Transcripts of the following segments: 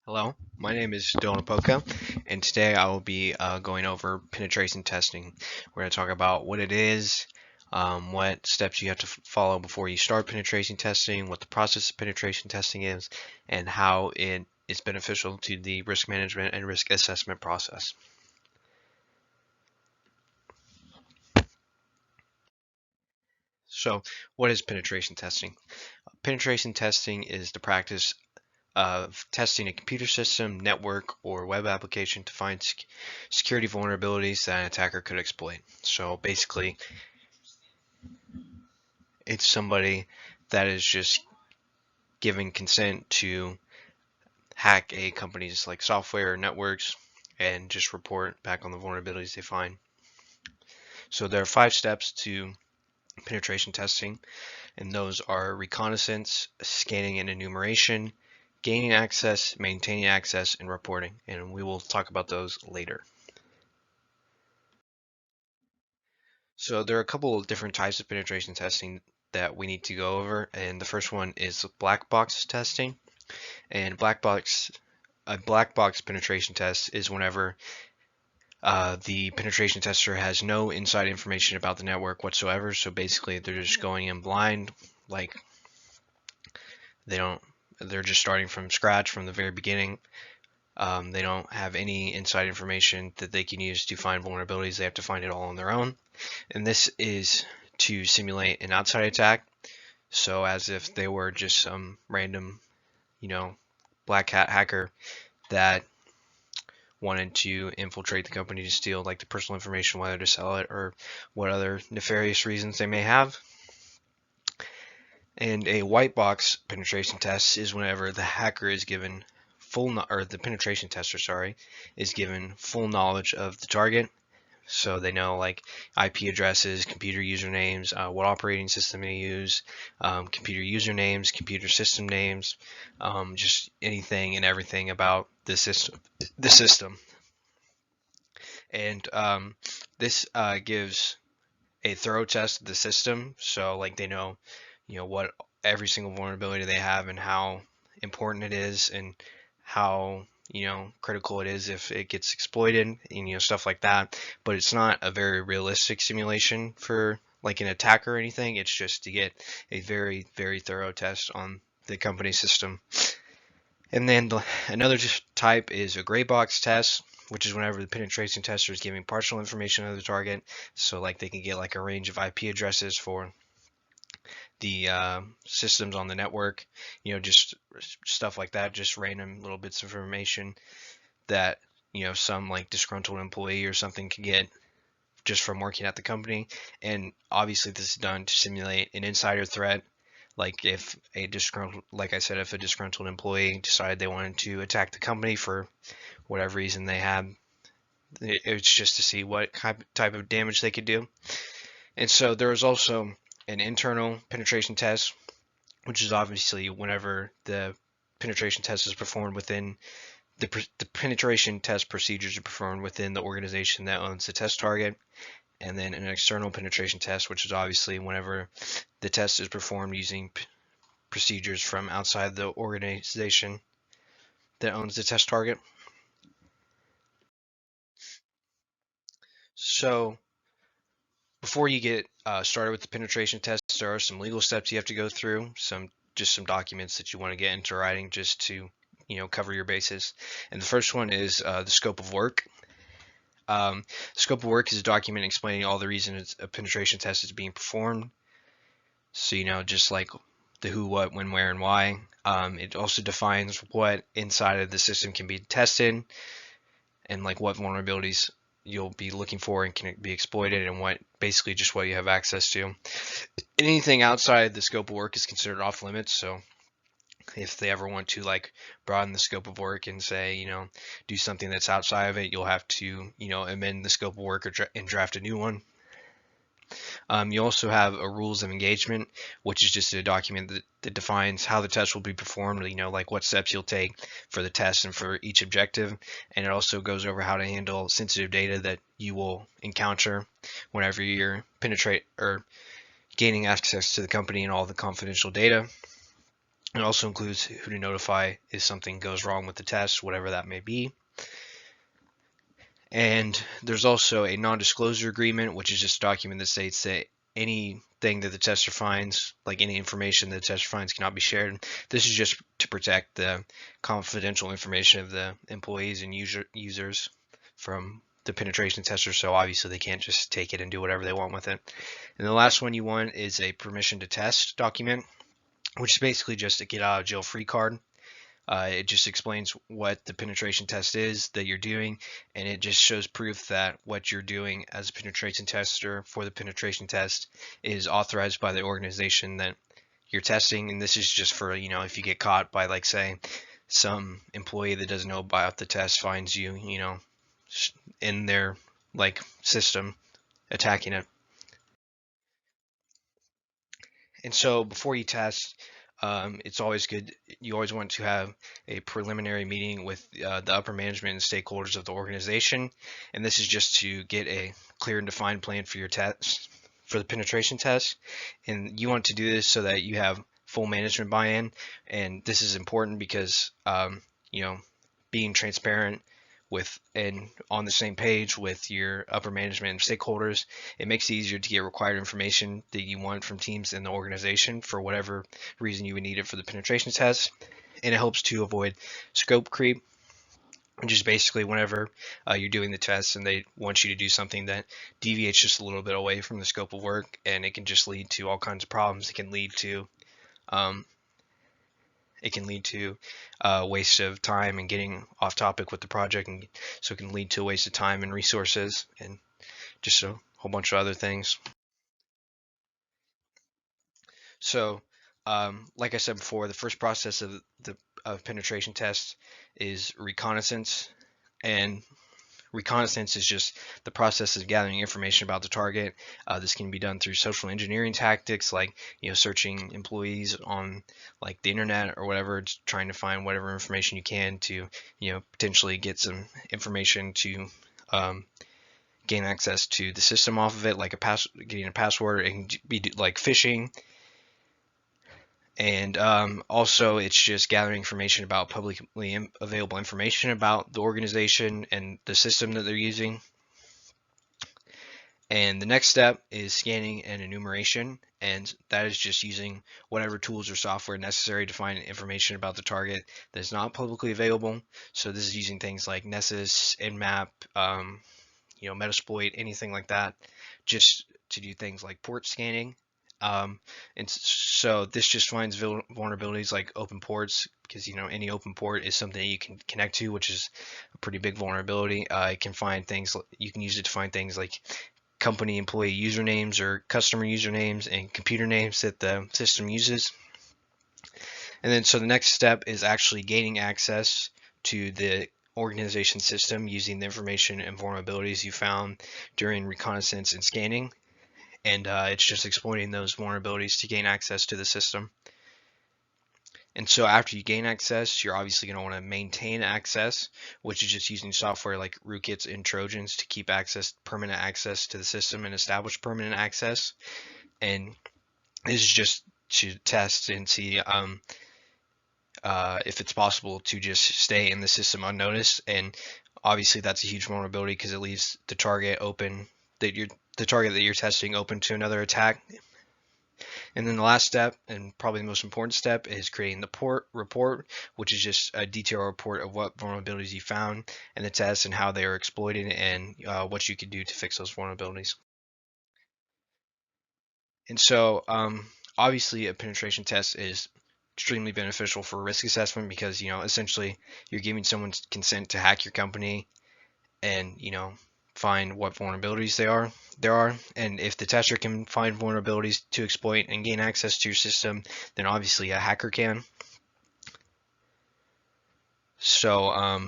Hello, my name is Donapoka, and today I will be going over penetration testing. We're going to talk about what it is, what steps you have to follow before you start penetration testing, what the process of penetration testing is, and how it is beneficial to the risk management and risk assessment process. So, what is penetration testing? Penetration testing is the practice of testing a computer system, network, or web application to find security vulnerabilities that an attacker could exploit. So basically, it's somebody that is just giving consent to hack a company's like software or networks and just report back on the vulnerabilities they find. So there are 5 steps to penetration testing, and those are reconnaissance, scanning and enumeration, gaining access, maintaining access, and reporting. And we will talk about those later. So there are a couple of different types of penetration testing that we need to go over, and the first one is black box testing. And a black box penetration test is whenever the penetration tester has no inside information about the network whatsoever. So basically, they're just going in blind, like they don't. They're just starting from scratch from the very beginning. They don't have any inside information that they can use to find vulnerabilities. They have to find it all on their own. And this is to simulate an outside attack. So as if they were just some random, black hat hacker that wanted to infiltrate the company to steal like the personal information, whether to sell it or what other nefarious reasons they may have. And a white box penetration test is whenever the hacker is given or the penetration tester, sorry, is given full knowledge of the target. So they know like IP addresses, computer usernames, what operating system they use, computer usernames, computer system names, just anything and everything about the system. And this gives a thorough test of the system, so like they know, what every single vulnerability they have and how important it is and how critical it is if it gets exploited and stuff like that. But it's not a very realistic simulation for like an attack or anything. It's just to get a very very thorough test on the company system. And then another type is a gray box test, which is whenever the penetration tester is giving partial information of the target. So like they can get like a range of IP addresses for the systems on the network, just stuff like that, just random little bits of information that some like disgruntled employee or something can get just from working at the company. And obviously this is done to simulate an insider threat. Like if a disgruntled, like I said, if a disgruntled employee decided they wanted to attack the company for whatever reason they had, it's just to see what type of damage they could do. And so there is also an internal penetration test, which is obviously whenever the penetration test is performed within the penetration test procedures are performed within the organization that owns the test target. And then an external penetration test, which is obviously whenever the test is performed using procedures from outside the organization that owns the test target. So before you get started with the penetration test, there are some legal steps you have to go through, some documents that you want to get into writing just to cover your bases. And the first one is the scope of work. Scope of work is a document explaining all the reasons a penetration test is being performed. So just like the who, what, when, where, and why. It also defines what inside of the system can be tested and like what vulnerabilities you'll be looking for and can be exploited, and what basically just what you have access to. Anything outside the scope of work is considered off limits. So if they ever want to like broaden the scope of work and say do something that's outside of it, you'll have to amend the scope of work and draft a new one. You also have a rules of engagement, which is just a document that defines how the test will be performed, like what steps you'll take for the test and for each objective. And it also goes over how to handle sensitive data that you will encounter whenever you're penetrate or gaining access to the company and all the confidential data. It also includes who to notify if something goes wrong with the test, whatever that may be. And there's also a non-disclosure agreement, which is just a document that states that anything that the tester finds, like any information that the tester finds, cannot be shared. This is just to protect the confidential information of the employees and users from the penetration tester, so obviously they can't just take it and do whatever they want with it. And the last one you want is a permission to test document, which is basically just a get out of jail free card. It just explains what the penetration test is that you're doing, and it just shows proof that what you're doing as a penetration tester for the penetration test is authorized by the organization that you're testing. And this is just for, if you get caught by, like, say, some employee that doesn't know about the test finds you, in their, like, system attacking it. And so before you test, it's always good. You always want to have a preliminary meeting with the upper management and stakeholders of the organization. And this is just to get a clear and defined plan for your test, for the penetration test. And you want to do this so that you have full management buy-in. And this is important because, being transparent with and on the same page with your upper management and stakeholders, it makes it easier to get required information that you want from teams in the organization for whatever reason you would need it for the penetration test. And it helps to avoid scope creep, which is basically whenever you're doing the test and they want you to do something that deviates just a little bit away from the scope of work, and it can just lead to all kinds of problems. Um, it can lead to waste of time and getting off topic with the project, and so it can lead to a waste of time and resources and just a whole bunch of other things. So, like I said before, the first process of the penetration test is reconnaissance, and reconnaissance is just the process of gathering information about the target. This can be done through social engineering tactics, like searching employees on like the internet or whatever, just trying to find whatever information you can to potentially get some information to gain access to the system off of it, like getting a password. It can be like phishing. And also, it's just gathering information about publicly available information about the organization and the system that they're using. And the next step is scanning and enumeration, and that is just using whatever tools or software necessary to find information about the target that is not publicly available. So this is using things like Nessus, Nmap, Metasploit, anything like that, just to do things like port scanning. And so this just finds vulnerabilities like open ports, because any open port is something that you can connect to, which is a pretty big vulnerability. It can find things, you can use it to find things like company employee usernames or customer usernames and computer names that the system uses. And then so the next step is actually gaining access to the organization system using the information and vulnerabilities you found during reconnaissance and scanning. And it's just exploiting those vulnerabilities to gain access to the system. And so after you gain access, you're obviously going to want to maintain access, which is just using software like rootkits and Trojans to keep permanent access to the system and establish permanent access. And this is just to test and see if it's possible to just stay in the system unnoticed. And obviously that's a huge vulnerability because it leaves the target that you're testing open to another attack. And then the last step, and probably the most important step, is creating the report, which is just a detailed report of what vulnerabilities you found in the test and how they are exploited, and what you could do to fix those vulnerabilities. And so obviously a penetration test is extremely beneficial for risk assessment because essentially you're giving someone consent to hack your company and find what vulnerabilities there are. And if the tester can find vulnerabilities to exploit and gain access to your system, then obviously a hacker can. So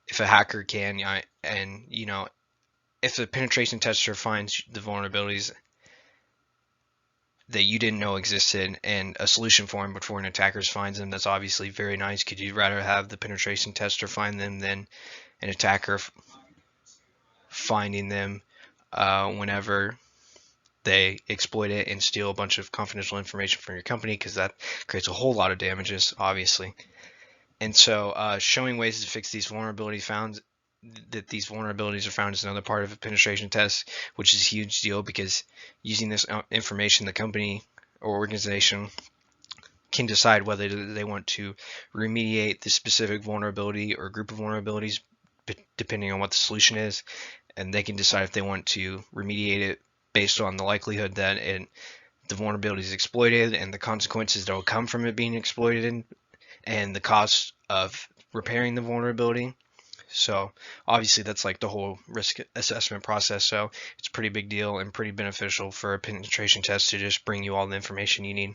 if a hacker can, and if the penetration tester finds the vulnerabilities that you didn't know existed and a solution for them before an attacker finds them, that's obviously very nice. Could you rather have the penetration tester find them than an attacker finding them whenever they exploit it and steal a bunch of confidential information from your company, because that creates a whole lot of damages, obviously. And so showing ways to fix these vulnerabilities are found is another part of a penetration test, which is a huge deal, because using this information, the company or organization can decide whether they want to remediate the specific vulnerability or group of vulnerabilities depending on what the solution is, and they can decide if they want to remediate it based on the likelihood that the vulnerability is exploited and the consequences that will come from it being exploited and the cost of repairing the vulnerability. So obviously that's like the whole risk assessment process. So it's a pretty big deal and pretty beneficial for a penetration test to just bring you all the information you need.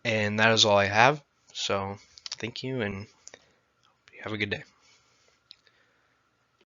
And that is all I have. So thank you and have a good day.